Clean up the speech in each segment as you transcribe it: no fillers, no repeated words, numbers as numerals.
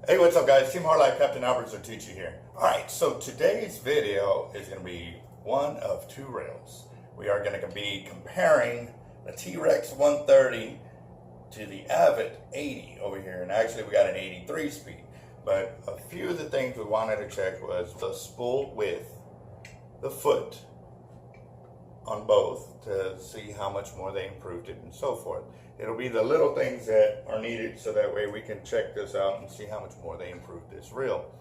Hey, what's up guys? Team Hardlife Captain Alberto Zertuche here. Alright, so today's video is going to be one of two reels. We are going to be comparing the T-Rex 130 to the Avet 80 over here. And actually we got an 83 speed. But a few of the things we wanted to check was the spool width, the foot on both to see how much more they improved it and so forth. It'll be the little things that are needed so that way we can check this out and see how much more they improved this reel.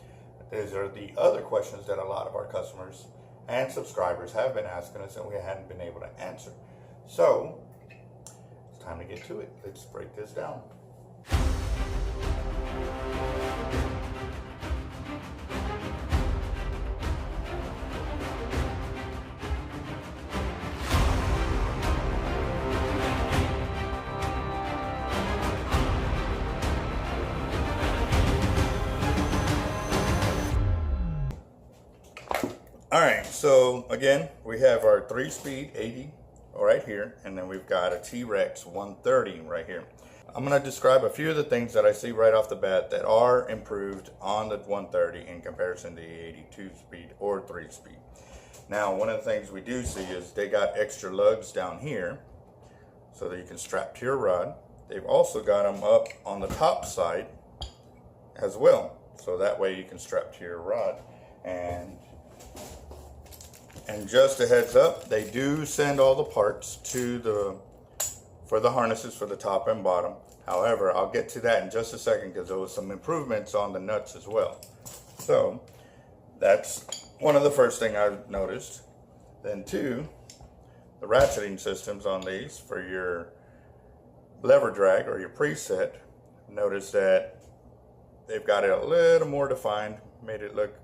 These are the other questions that a lot of our customers and subscribers have been asking us and we hadn't been able to answer. So it's time to get to it. Let's break this down. Alright, so again, we have our 3-speed 80 right here, and then we've got a T-Rex 130 right here. I'm going to describe a few of the things that I see right off the bat that are improved on the 130 in comparison to the 82 speed or 3-speed. Now, one of the things we do see is they got extra lugs down here so that you can strap to your rod. They've also got them up on the top side as well, so that way you can strap to your rod. And just a heads up, they do send all the parts to for the harnesses for the top and bottom. However, I'll get to that in just a second because there was some improvements on the nuts as well. So that's one of the first thing I've noticed. Then two, the ratcheting systems on these for your lever drag or your preset. Notice that they've got it a little more defined, made it look,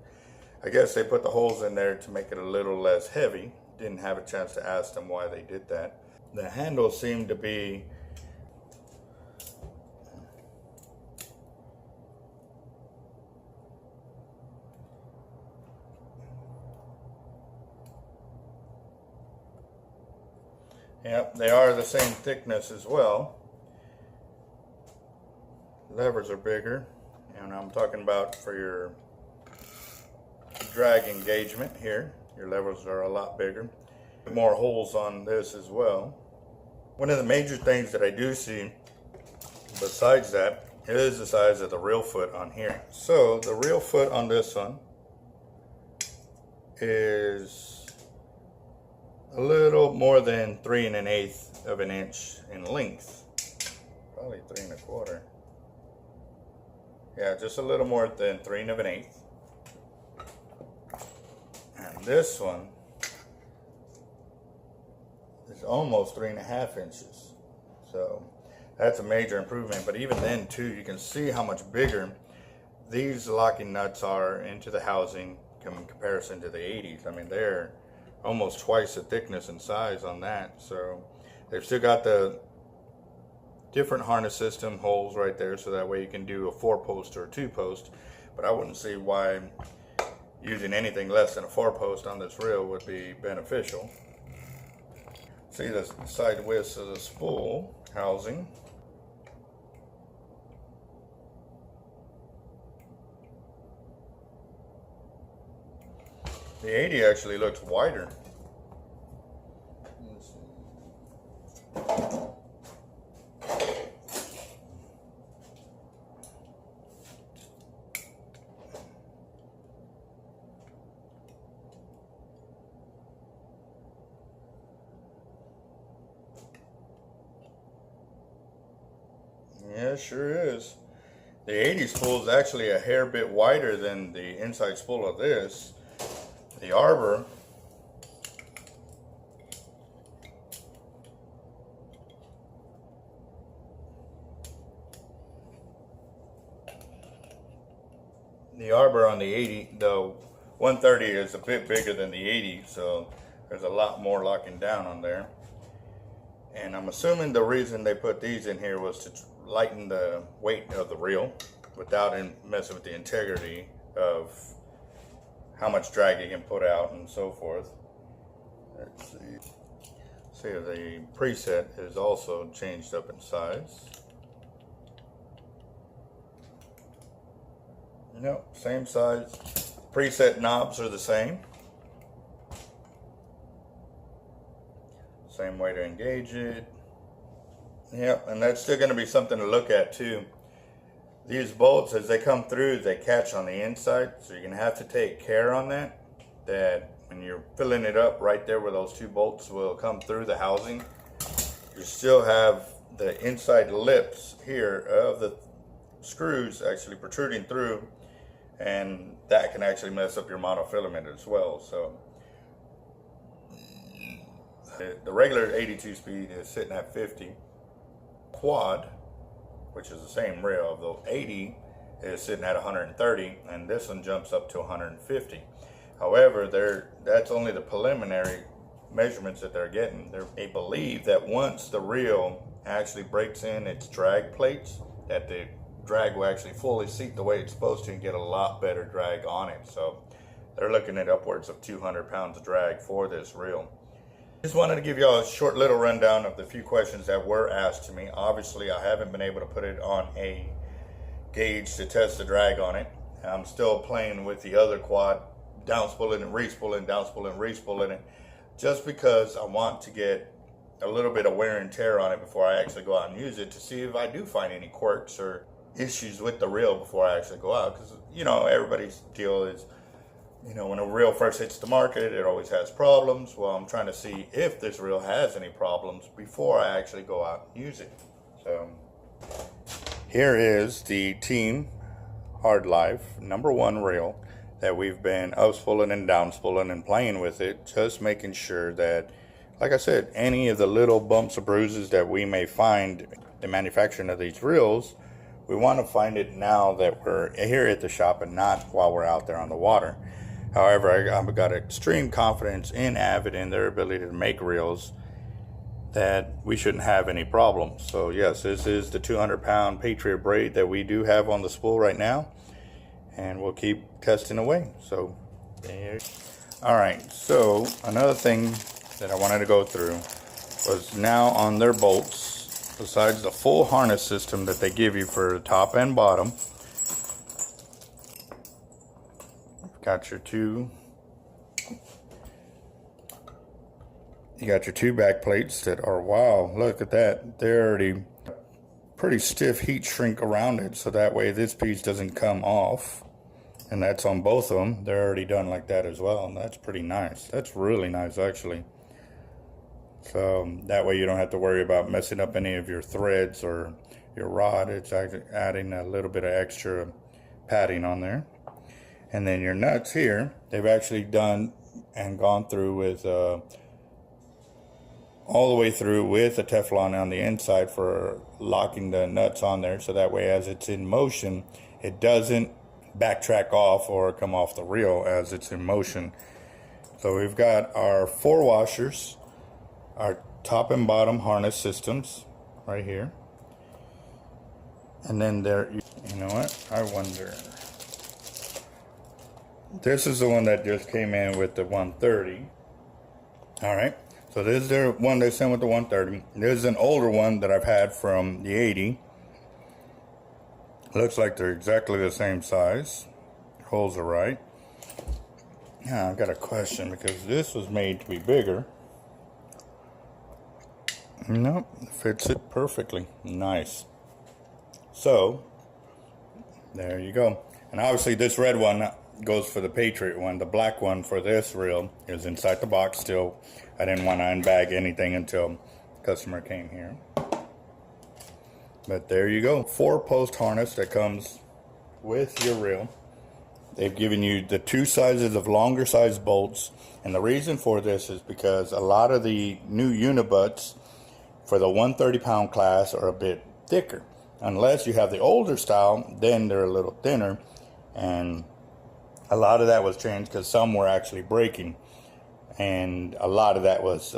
I guess they put the holes in there to make it a little less heavy. Didn't have a chance to ask them why they did that. The handles seem to be yep, they are the same thickness as well. Levers are bigger, and I'm talking about for your drag engagement here. Your levers are a lot bigger. More holes on this as well. One of the major things that I do see besides that is the size of the reel foot on here. So the reel foot on this one is a little more than 3 1/8 of an inch in length. Probably 3 1/4. Yeah, just a little more than 3 1/8. And this one is almost 3 1/2 inches. So that's a major improvement. But even then too, you can see how much bigger these locking nuts are into the housing in comparison to the 80s. I mean, they're almost twice the thickness and size on that. So they've still got the different harness system holes right there, so that way you can do a 4-post or a 2-post. But I wouldn't see why using anything less than a 4-post on this reel would be beneficial. See the side widths of the spool housing. The 80 actually looks wider. Yeah, it sure is. The 80 spool is actually a hair bit wider than the inside spool of this. The arbor on the 80, the 130 is a bit bigger than the 80, so there's a lot more locking down on there. And I'm assuming the reason they put these in here was to lighten the weight of the reel without messing with the integrity of how much drag you can put out and so forth. Let's see. See, the preset is also changed up in size. Nope, same size. Preset knobs are the same. Same way to engage it. Yep, and that's still going to be something to look at too. These bolts, as they come through, they catch on the inside, so you're going to have to take care on that. That when you're filling it up right there where those two bolts will come through the housing, you still have the inside lips here of the screws actually protruding through, and that can actually mess up your monofilament as well. So the regular 82 speed is sitting at 50. Quad, which is the same reel, the 80 is sitting at 130, and this one jumps up to 150. However, that's only the preliminary measurements that they're getting. They believe that once the reel actually breaks in its drag plates, that the drag will actually fully seat the way it's supposed to and get a lot better drag on it. So they're looking at upwards of 200 pounds of drag for this reel. Just wanted to give y'all a short little rundown of the few questions that were asked to me. Obviously, I haven't been able to put it on a gauge to test the drag on it. I'm still playing with the other quad, down spooling and re-spooling, down spooling and re-spooling it, just because I want to get a little bit of wear and tear on it before I actually go out and use it, to see if I do find any quirks or issues with the reel before I actually go out. Because, you know, everybody's deal is, you know, when a reel first hits the market, it always has problems. Well, I'm trying to see if this reel has any problems before I actually go out and use it. So here is the Team Hard Life #1 reel that we've been up-spooling and down-spooling and playing with it, just making sure that, like I said, any of the little bumps or bruises that we may find the manufacturing of these reels, we want to find it now that we're here at the shop and not while we're out there on the water. However, I've got extreme confidence in Avet and their ability to make reels that we shouldn't have any problems. So yes, this is the 200-pound Patriot braid that we do have on the spool right now, and we'll keep testing away. So there. All right, so another thing that I wanted to go through was now on their bolts, besides the full harness system that they give you for top and bottom, got your two back plates that are, wow, look at that, they're already pretty stiff heat shrink around it, so that way this piece doesn't come off. And that's on both of them. They're already done like that as well, and that's pretty nice. That's really nice, actually. So that way you don't have to worry about messing up any of your threads or your rod. It's actually adding a little bit of extra padding on there. And then your nuts here, they've actually done and gone through with all the way through with a Teflon on the inside for locking the nuts on there, so that way as it's in motion, it doesn't backtrack off or come off the reel as it's in motion. So we've got our 4 washers, our top and bottom harness systems right here. And then there, you know what, I wonder, this is the one that just came in with the 130. All right, so this is their one they sent with the 130. This is an older one that I've had from the 80. Looks like they're exactly the same size. Holes are right. Yeah, I've got a question because this was made to be bigger. Nope, fits it perfectly. Nice. So, there you go. And obviously this red one goes for the Patriot one. The black one for this reel is inside the box still. I didn't want to unbag anything until the customer came here. But there you go. 4-post harness that comes with your reel. They've given you the 2 sizes of longer size bolts. And the reason for this is because a lot of the new unibutts for the 130-pound class are a bit thicker. Unless you have the older style, then they're a little thinner. And a lot of that was changed because some were actually breaking. And a lot of that was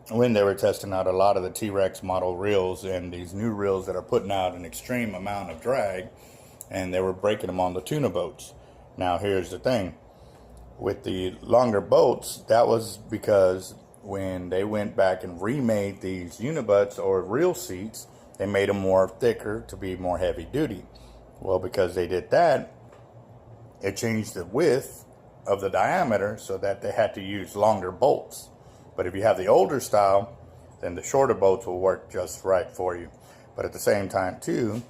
when they were testing out a lot of the T-Rex model reels and these new reels that are putting out an extreme amount of drag, and they were breaking them on the tuna boats. Now here's the thing, with the longer boats, that was because when they went back and remade these unibutts or reel seats, they made them more thicker to be more heavy duty. Well, because they did that, it changed the width of the diameter so that they had to use longer bolts. But if you have the older style, then the shorter bolts will work just right for you. But at the same time too,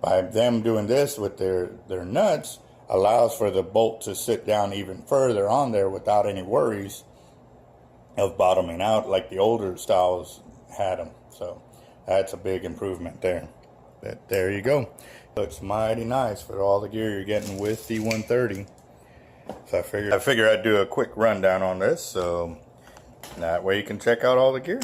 by them doing this with their nuts, allows for the bolt to sit down even further on there without any worries of bottoming out like the older styles had them. So that's a big improvement there. But there you go. Looks mighty nice for all the gear you're getting with the 130. So I figured I'd do a quick rundown on this, so that way you can check out all the gear.